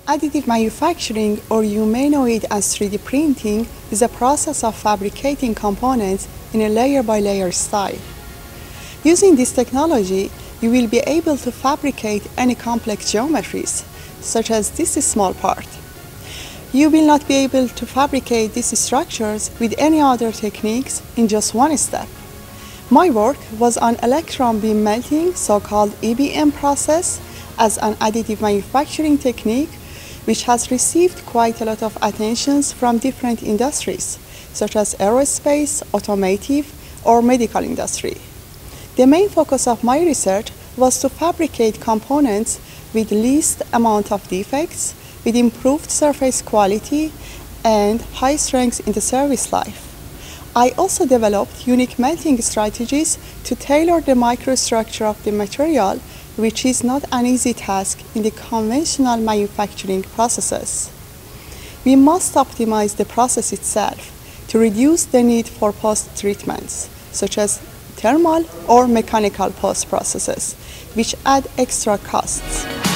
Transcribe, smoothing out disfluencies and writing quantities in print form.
Additive manufacturing, or you may know it as 3D printing, is a process of fabricating components in a layer-by-layer style. Using this technology, you will be able to fabricate any complex geometries, such as this small part. You will not be able to fabricate these structures with any other techniques in just one step. My work was on electron beam melting, so-called EBM process, as an additive manufacturing technique, which has received quite a lot of attention from different industries, such as aerospace, automotive, or medical industry. The main focus of my research was to fabricate components with least amount of defects, with improved surface quality, and high strength in the service life. I also developed unique melting strategies to tailor the microstructure of the material, which is not an easy task in the conventional manufacturing processes. We must optimize the process itself to reduce the need for post-treatments, such as thermal or mechanical post-processes, which add extra costs.